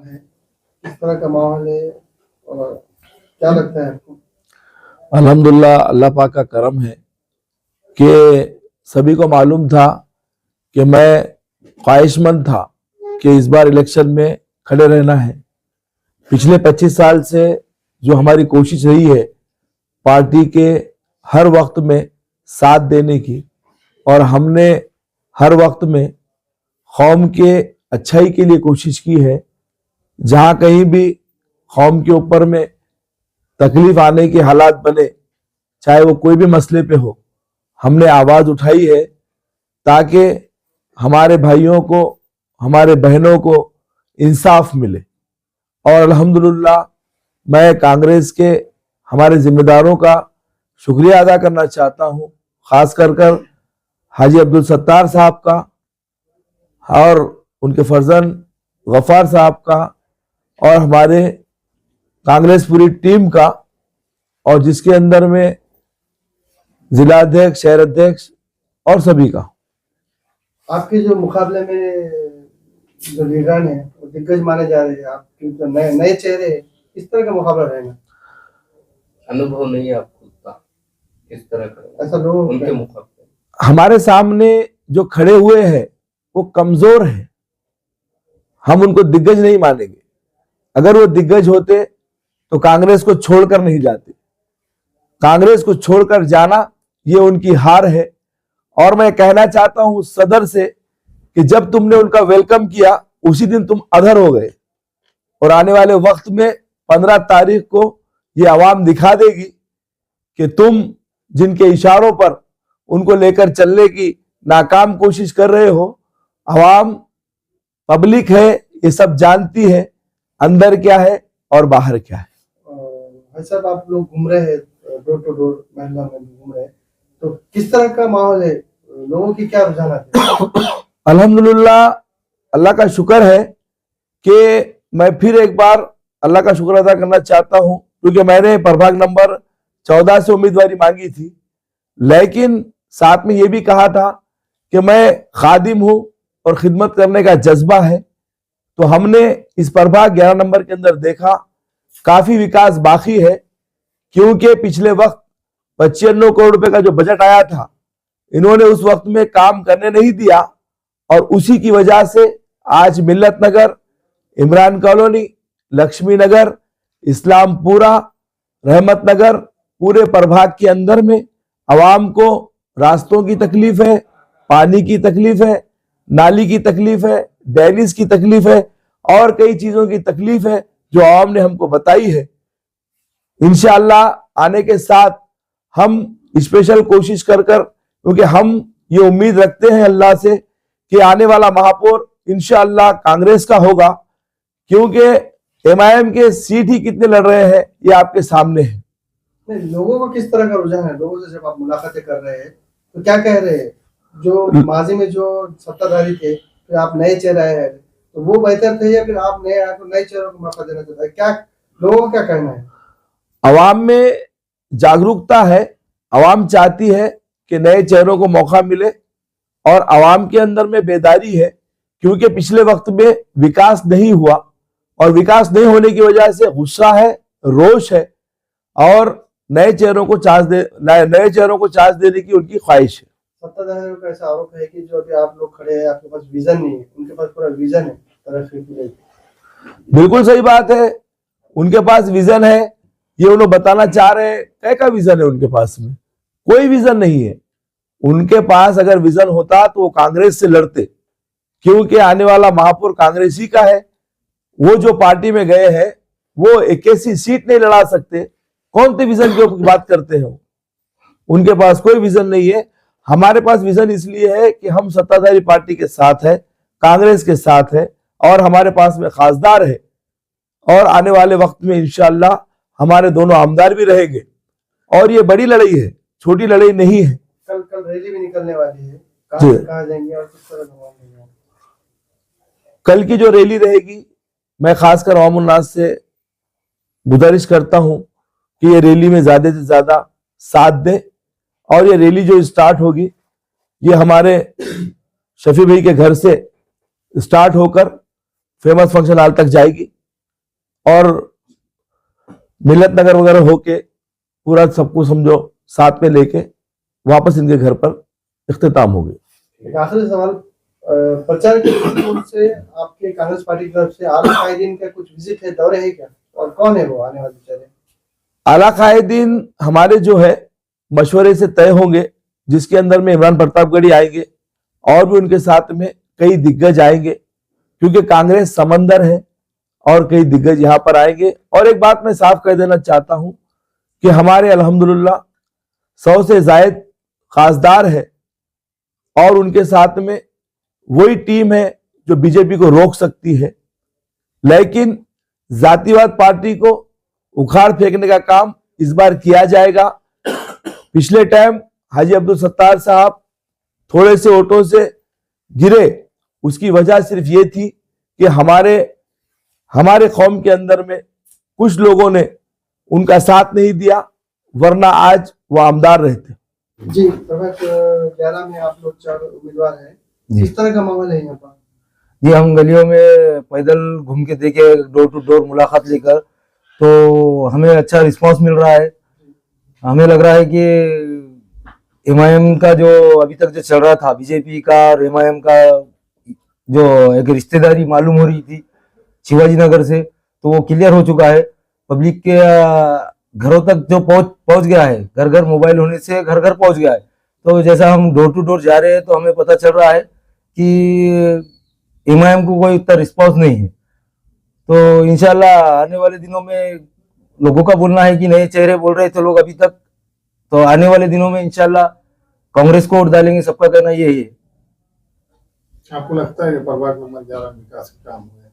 है, किस तरह का माहौल है और क्या लगता है आपको? अल्हम्दुलिल्लाह, अल्लाह पाक का करम है कि सभी को मालूम था कि मैं ख्वाहिशमंद था कि इस बार इलेक्शन में खड़े रहना है। पिछले 25 साल से जो हमारी कोशिश रही है पार्टी के हर वक्त में साथ देने की, और हमने हर वक्त में कौम के अच्छाई के लिए कोशिश की है। जहां कहीं भी कौम के ऊपर में तकलीफ आने के हालात बने, चाहे वो कोई भी मसले पे हो, हमने आवाज उठाई है ताकि हमारे भाइयों को, हमारे बहनों को इंसाफ मिले। और अल्हम्दुलिल्लाह, मैं कांग्रेस के हमारे जिम्मेदारों का शुक्रिया अदा करना चाहता हूं, खास कर हाजी अब्दुल सत्तार साहब का और उनके फर्जन गफ्फार साहब का और हमारे कांग्रेस पूरी टीम का, और जिसके अंदर में जिला अध्यक्ष, शहर अध्यक्ष और सभी का। आपके जो मुकाबले में जो लीडर हैं वो दिग्गज माने जा रहे हैं, आपके जो नए चेहरे हैं, किस तरह का मुकाबला रहेगा? अनुभव नहीं है आपको का किस तरह का ऐसा लोग उनके मुकाबले? हमारे सामने जो खड़े हुए हैं वो कमजोर हैं, हम उनको दिग्गज नहीं मानेंगे। अगर वो दिग्गज होते तो कांग्रेस को छोड़कर नहीं जाते। कांग्रेस को छोड़कर जाना ये उनकी हार है। और मैं कहना चाहता हूं सदर से कि जब तुमने उनका वेलकम किया उसी दिन तुम अधर हो गए, और आने वाले वक्त में 15 तारीख को ये आवाम दिखा देगी कि तुम जिनके इशारों पर उनको लेकर चलने की नाकाम कोशिश कर रहे हो। आवाम, पब्लिक है, ये सब जानती है अंदर क्या है और बाहर क्या है। सब आप लोग घूम रहे हैं, डोर टू डोर महिला में घूम रहे हैं, तो किस तरह का माहौल है, लोगों की क्या रुझान है? अल्हम्दुलिल्लाह, अल्लाह का शुक्र है कि मैं फिर एक बार अल्लाह का शुक्र अदा करना चाहता हूं, क्योंकि मैंने प्रभाग नंबर 14 से उम्मीदवारी मांगी थी, लेकिन साथ में यह भी कहा था कि मैं खादिम हूं और खिदमत करने का जज्बा है। तो हमने इस प्रभाग 11 नंबर के अंदर देखा काफी विकास बाकी है, क्योंकि पिछले वक्त 95 करोड़ रुपए का जो बजट आया था, इन्होंने उस वक्त में काम करने नहीं दिया, और उसी की वजह से आज मिल्लत नगर, इमरान कॉलोनी, लक्ष्मी नगर, इस्लामपुरा, रहमत नगर, पूरे प्रभाग के अंदर में आवाम को रास्तों की तकलीफ है, पानी की तकलीफ है, नाली की तकलीफ है, डायलिस की तकलीफ है, और कई चीजों की तकलीफ है जो आवाम ने हमको बताई है। इंशाअल्लाह आने के साथ हम स्पेशल कोशिश कर क्योंकि हम ये उम्मीद रखते हैं अल्लाह से कि आने वाला महापौर इंशाअल्लाह कांग्रेस का होगा, क्योंकि एमआईएम के सीट ही कितने लड़ रहे हैं ये आपके सामने है। लोगों को किस तरह का रुझान है? लोगों से जब आप मुलाकातें कर रहे हैं तो क्या कह रहे हैं? जो माजी में जो सत्ताधारी थे, फिर आप नए चेहरे आए हैं, तो वो बेहतर थे या फिर आप नए आए तो नए चेहरों को मौका देना चाहते हैं? क्या लोगों का क्या कहना है? अवाम में जागरूकता है, अवाम चाहती है कि नए चेहरों को मौका मिले, और अवाम के अंदर में बेदारी है, क्योंकि पिछले वक्त में विकास नहीं हुआ, और विकास नहीं होने की वजह से गुस्सा है, रोष है, और नए चेहरों को चांस देने की उनकी ख्वाहिश है। सत्ताधारियों का ऐसा आरोप है कि जो अभी आप लोग खड़े हैं, आपके पास विजन नहीं है, उनके पास पूरा विजन है तरक्की के लिए। बिल्कुल सही बात है, उनके पास विजन है, ये उन्हें बताना चाह रहे हैं। क्या विजन है उनके पास में? कोई विजन नहीं है उनके पास। अगर विजन होता तो वो कांग्रेस से लड़ते, क्योंकि आने वाला महापौर कांग्रेसी का है। वो जो पार्टी में गए हैं वो 81 सीट नहीं लड़ा सकते, कौन से विजन की बात करते हैं? उनके पास कोई विजन नहीं है। हमारे पास विजन इसलिए है कि हम सत्ताधारी पार्टी के साथ है, कांग्रेस के साथ है, और हमारे पास में खासदार है, और आने वाले वक्त में इंशाअल्लाह हमारे दोनों आमदार भी रहेंगे। और ये बड़ी लड़ाई है, छोटी लड़ाई नहीं है। कल रैली भी निकलने वाली है, कहाँ जाएंगे और किस तरह घुमाएंगे? कल की जो रैली रहेगी, मैं खासकर अवामुन्नास से गुजारिश करता हूं कि ये रैली में ज्यादा से ज्यादा साथ दें, और ये रैली जो स्टार्ट होगी ये हमारे शफी भाई के घर से स्टार्ट होकर फेमस फंक्शन हॉल तक जाएगी। और मिलत नगर वगैरह होके पूरा सबको समझो साथ में लेके वापस इनके घर पर इख्तिताम हो गई। एक आखिरी सवाल, प्रचार के दृष्टिकोण से आपके कांग्रेस पार्टी की तरफ से आला कायदीन का कुछ विजिट है, दौरे है क्या, और कौन है वो आने वाले बेचारे? आला कायदीन हमारे जो है मशवरे से तय होंगे, जिसके अंदर में इमरान प्रतापगढ़ी आएंगे और भी उनके साथ में कई दिग्गज आएंगे, क्योंकि कांग्रेस समंदर है और कई दिग्गज यहाँ पर आएंगे। और एक बात मैं साफ कह देना चाहता हूं कि हमारे अल्हम्दुलिल्लाह 100 से जायद खासदार है और उनके साथ में वही टीम है जो बीजेपी को रोक सकती है, लेकिन जातिवाद पार्टी को उखाड़ फेंकने का काम इस बार किया जाएगा। पिछले टाइम हाजी अब्दुल सत्तार साहब थोड़े से वोटों से गिरे, उसकी वजह सिर्फ ये थी कि हमारे कौम के अंदर में कुछ लोगों ने उनका साथ नहीं दिया, वरना आज वो आमदार रहते। जी, प्रभाग 11 में आप लोग 4 उम्मीदवार हैं, किस तरह का माहौल है यहाँ पर? जी, हम गलियों में पैदल घूम के देखे, डोर टू डोर मुलाकात लेकर, तो हमें अच्छा रिस्पांस मिल रहा है। हमें लग रहा है कि एमआईएम का जो अभी तक जो चल रहा था, बीजेपी का और एमआईएम का जो एक रिश्तेदारी मालूम हो रही थी शिवाजी नगर से, तो वो क्लियर हो चुका है। पब्लिक के घरों तक जो पहुंच गया है, घर घर मोबाइल होने से घर घर पहुंच गया है। तो जैसा हम डोर टू डोर जा रहे हैं तो हमें पता चल रहा है कि एमआईएम को कोई उतना रिस्पांस नहीं है। तो इंशाल्लाह आने वाले दिनों में लोगों का बोलना है कि नए चेहरे बोल रहे थे लोग अभी तक, तो आने वाले दिनों में इंशाल्लाह कांग्रेस को वोट डालेंगे, सबका कहना यही है। आपको लगता है कि प्रभाग नंबर 11 में विकास के काम हुए?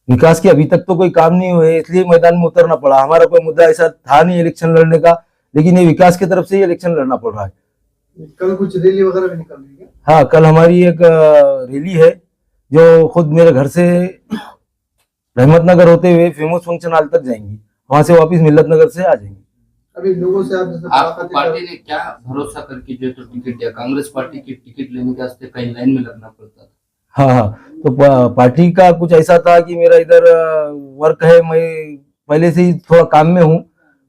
विकास के अभी तक तो कोई काम नहीं हुए, इसलिए मैदान में उतरना पड़ा। हमारा कोई मुद्दा ऐसा था नहीं इलेक्शन लड़ने का, लेकिन ये विकास की तरफ से ही इलेक्शन लड़ना पड़ रहा है। कल कुछ रैली वगैरह भी निकल रही है? हाँ, कल हमारी एक रैली है जो खुद मेरे घर से रहमत नगर होते हुए फेमस फंक्शन हॉल तक जाएंगी, वहां से वापस मिल्लत नगर से आ जाएंगी। अभी लोगों से आप जैसे आपको पार्टी ने क्या भरोसा करके जो तो टिकट दिया? कांग्रेस पार्टी की टिकट लेने के वास्ते कहीं लाइन में लगना पड़ता था। हाँ, तो पार्टी का कुछ ऐसा था कि मेरा इधर वर्क है, मैं पहले से ही थोड़ा काम में हूँ,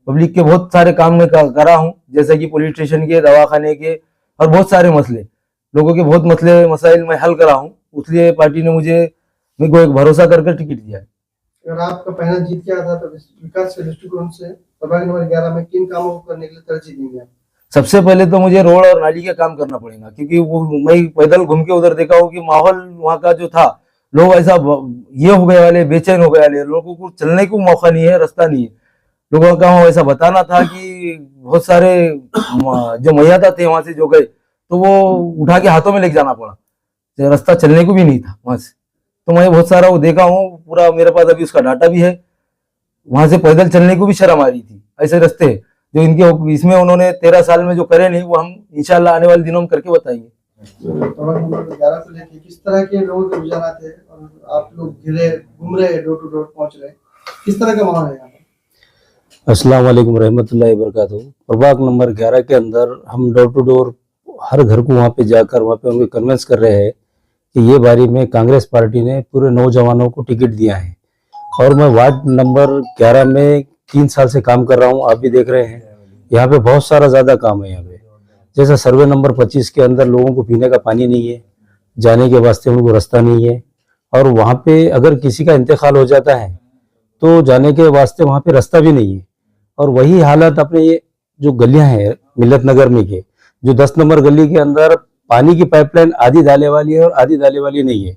पब्लिक के बहुत सारे काम में करा हूँ, जैसे कि पुलिस स्टेशन के, दवाखाने के और बहुत सारे मसले, लोगों के बहुत मसले मसाइल मैं हल करा हूँ। इसलिए पार्टी ने मेरे को एक भरोसा करके टिकट दिया है। अगर आपका पैनल जीत गया था तो विकास के दृष्टिकोण से प्रभाग नंबर 11 में किन कामों को करने के लिए तरजीह देंगे आप? सबसे पहले तो मुझे रोड और नाली का काम करना पड़ेगा, क्योंकि वो मैं पैदल घूम के उधर देखा हूँ कि माहौल वहाँ का जो था, लोग ऐसा ये हो गए वाले, बेचैन हो गए वाले, लोगों को चलने को मौका नहीं है, रास्ता नहीं है। लोगों का वहाँ ऐसा बताना था कि बहुत सारे जो मर्यादा थे वहां से जो गए, तो वो उठा के हाथों में लेके जाना पड़ा, रास्ता चलने को भी नहीं था वहां से। तो मैं बहुत सारा वो देखा हूँ, पूरा मेरे पास अभी उसका डाटा भी है। वहां से पैदल चलने को भी शर्म आ रही थी, ऐसे रास्ते जो इनके इसमें उन्होंने 13 साल में जो करे नहीं, वो हम इंशाल्लाह आने वाले दिनों में करके बताएंगे। प्रभाग नंबर 11 को लेकर किस तरह के लोगों के रुझान थे और आप लोग घूम रहे डोर टू डोर पहुंच रहे, किस तरह का माहौल है यहाँ पर? अस्सलाम वालेकुम रहमतुल्लाहि वबरकातुहू। प्रभाग नंबर 11 के अंदर हम डोर टू डोर हर घर को वहाँ पे जाकर वहाँ पे उनको कन्विंस कर रहे हैं कि ये बारी में कांग्रेस पार्टी ने पूरे नौजवानों को टिकट दिया है। और मैं वार्ड नंबर 11 में 3 साल से काम कर रहा हूँ, आप भी देख रहे हैं यहाँ पे बहुत सारा ज़्यादा काम है। यहाँ पे जैसे सर्वे नंबर 25 के अंदर लोगों को पीने का पानी नहीं है, जाने के वास्ते उनको रास्ता नहीं है, और वहाँ पे अगर किसी का इंतकाल हो जाता है तो जाने के वास्ते वहाँ पे रास्ता भी नहीं है। और वही हालत अपने ये जो गलियाँ हैं मिल्लत नगर में के, जो 10 नंबर गली के अंदर पानी की पाइपलाइन आधी डाले वाली है और आधी डाले वाली नहीं है,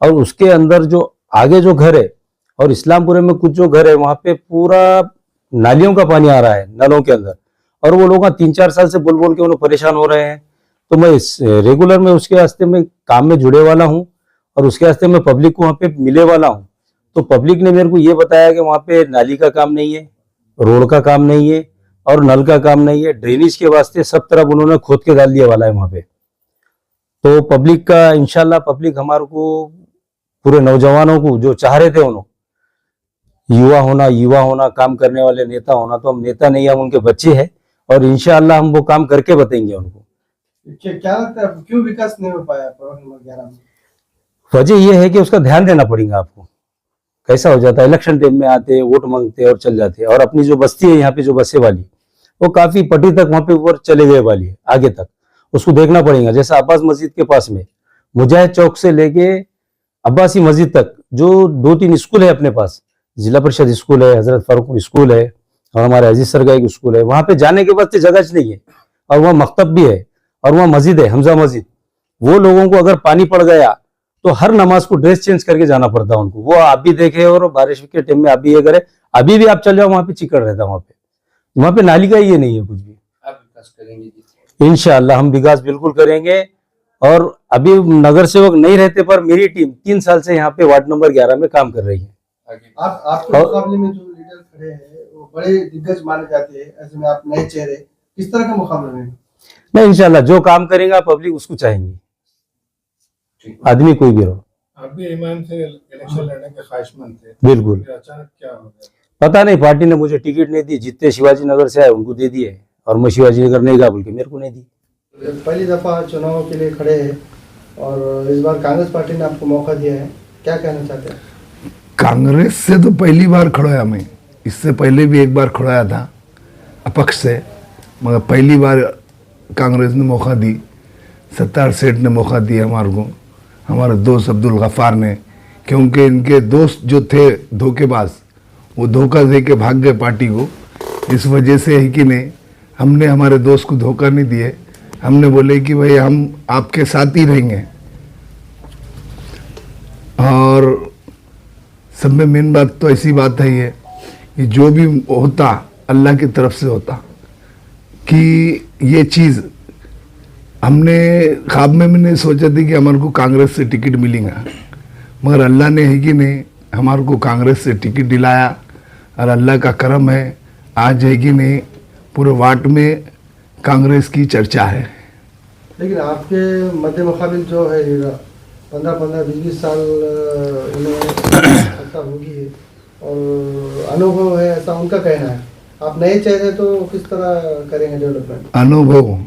और उसके अंदर जो आगे जो घर है और इस्लामपुरे में कुछ जो घर है वहाँ पे पूरा नालियों का पानी आ रहा है नलों के अंदर, और वो लोग 3-4 साल से बोल के वो लोग परेशान हो रहे हैं। तो मैं रेगुलर में उसके वास्ते में काम में जुड़े वाला हूँ और उसके वास्ते में पब्लिक को वहाँ पे मिले वाला हूँ। तो पब्लिक ने मेरे को ये बताया कि वहाँ पे नाली का काम नहीं है, रोड का काम नहीं है और नल का काम नहीं है, ड्रेनेज के वास्ते सब तरफ उन्होंने खोद के डाल दिया वाला है वहाँ पे। तो पब्लिक का इंशाल्लाह पब्लिक हमारे को पूरे नौजवानों को जो चाह रहे थे उन्होंने युवा होना काम करने वाले नेता होना, तो हम नेता नहीं, हम उनके बच्चे हैं और इंशाल्लाह हम वो काम करके बताएंगे उनको। क्या लगता है क्यों विकास नहीं हो पाया प्रभाग नंबर 11 में? वजह यह है कि उसका ध्यान देना पड़ेगा आपको। कैसा हो जाता है, इलेक्शन टाइम में आते हैं, वोट मांगते हैं और चल जाते हैं। और अपनी जो बस्ती है यहाँ पे, जो बसे वाली, वो काफी पट्टी तक वहां पे ऊपर चले गए वाली है, आगे तक उसको देखना पड़ेगा। जैसा अब्बास मस्जिद के पास में मुजाहिद चौक से लेके अब्बासी मस्जिद तक जो 2-3 स्कूल है अपने पास, जिला परिषद स्कूल है, हजरत फारूक स्कूल है और हमारे अजीज सर का एक स्कूल है, वहां पे जाने के बाद जगह नहीं है। और वहाँ मकतब भी है और वहाँ मस्जिद है, हमजा मस्जिद। वो लोगों को अगर पानी पड़ गया तो हर नमाज को ड्रेस चेंज करके जाना पड़ता है उनको। वो आप भी देखे और बारिश के टाइम में आप भी ये करे, अभी भी आप चल जाओ वहां पे चिकड़ रहता है। वहां पे नाली का ये नहीं है कुछ भी। आप विकास करेंगे? इंशाअल्लाह हम विकास बिल्कुल करेंगे। और अभी नगर सेवक नहीं रहते पर मेरी टीम 3 साल से यहाँ पे वार्ड नंबर 11 में काम कर रही है। आपके मुकाबले में जो लीडर खड़े हैं वो बड़े दिग्गज माने जाते हैं, ऐसे में आप नए चेहरे, किस तरह का मुकाबला में? नहीं, इंशाल्लाह जो काम करेगा पब्लिक उसको चाहेंगे, आदमी कोई भी रहो। आप भी इमाम से इलेक्शन लड़ने के ख्वाहिशमंद थे, बिल्कुल। फिर अचानक क्या हो गया? पता नहीं, पार्टी ने मुझे टिकट नहीं दी। जितने शिवाजी नगर से आए उनको दे दिए और मैं शिवाजी नगर नहीं गया बोल के मेरे को नहीं दी। पहली दफा चुनाव के लिए खड़े हैं और इस बार कांग्रेस पार्टी ने आपको मौका दिया है, क्या कहना चाहते हैं? कांग्रेस से तो पहली बार खड़ोया मैं, इससे पहले भी एक बार खड़ोया था अपक्ष से, मगर पहली बार कांग्रेस ने मौका दी। सत्तार सेठ ने मौका दिया हमारे को, हमारे दोस्त अब्दुल गफ्फार ने, क्योंकि इनके दोस्त जो थे धोखेबाज, वो धोखा दे के भाग गए पार्टी को। इस वजह से है कि नहीं, हमने हमारे दोस्त को धोखा नहीं दिए। हमने बोले कि भाई हम आपके साथ ही रहेंगे। और सब में मेन बात तो ऐसी बात है ये कि जो भी होता अल्लाह की तरफ से होता, कि ये चीज़ हमने ख्वाब में भी नहीं सोचा थी कि हमारे को कांग्रेस से टिकट मिलेगा, मगर अल्लाह ने है कि नहीं हमारे को कांग्रेस से टिकट दिलाया। और अल्लाह का करम है, आज है कि नहीं पूरे वार्ड में कांग्रेस की चर्चा है। लेकिन आपके मध्य मुकाबिल जो है 15-15, 20-20 साल इन्हें सत्ता होगी है और अनुभव है, ऐसा उनका कहना है। आप नए चेहरे तो किस तरह करेंगे डेवलपमेंट? अनुभव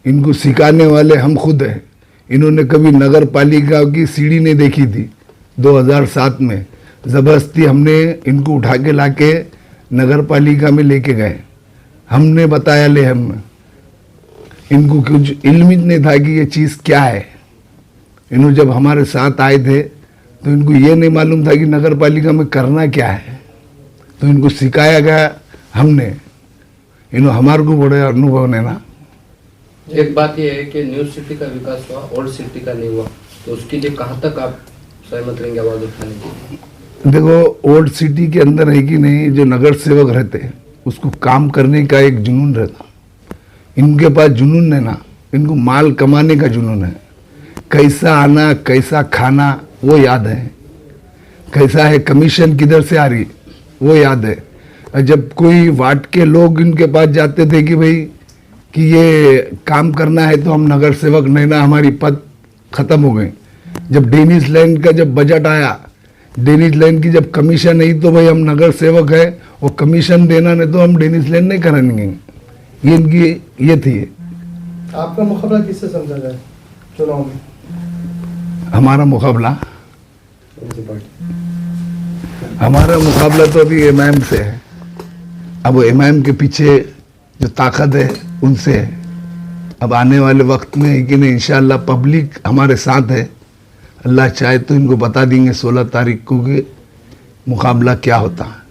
इनको सिखाने वाले हम खुद हैं। इन्होंने कभी नगर पालिका की सीढ़ी नहीं देखी थी। 2007 में ज़बरदस्ती हमने इनको उठा के लाके नगर पालिका में लेके गए। हमने बताया ले हम, इनको कुछ इल्म ही नहीं था कि ये चीज़ क्या है। इन्होंने जब हमारे साथ आए थे तो इनको ये नहीं मालूम था कि नगर पालिका में करना क्या है, तो इनको सिखाया गया हमने। इन्होंने हमारे को बड़े अनुभव ने ना। एक बात यह है कि न्यू सिटी का विकास हुआ, ओल्ड सिटी का नहीं हुआ, तो उसके लिए कहाँ तक आप सहमत रहेंगे आवाज उठाने के? देखो, ओल्ड सिटी के अंदर है कि नहीं, जो नगर सेवक रहते हैं उसको काम करने का एक जुनून रहता। इनके पास जुनून है ना, इनको माल कमाने का जुनून है। कैसा आना, कैसा खाना वो याद है, कैसा है कमीशन किधर से आ रही वो याद है। और जब कोई वार्ड के लोग इनके पास जाते थे कि भाई कि ये काम करना है, तो हम नगर सेवक नहीं ना, हमारी पद खत्म हो गई। जब डेनिस लैंड का जब बजट आया, डेनिस लैंड की जब कमीशन आई, तो भाई हम नगर सेवक है, वो कमीशन देना नहीं तो हम डेनिस लैंड नहीं कराएंगे। ये इनकी ये थी। आपका मुकाबला किससे समझा जाए चुनाव में? हमारा मुकाबला तो अभी इमाम से है। अब इमाम के पीछे जो ताकत है उनसे है। अब आने वाले वक्त में है कि नहीं, इंशाअल्लाह पब्लिक हमारे साथ है। अल्लाह चाहे तो इनको बता देंगे 16 तारीख को कि मुकाबला क्या होता है।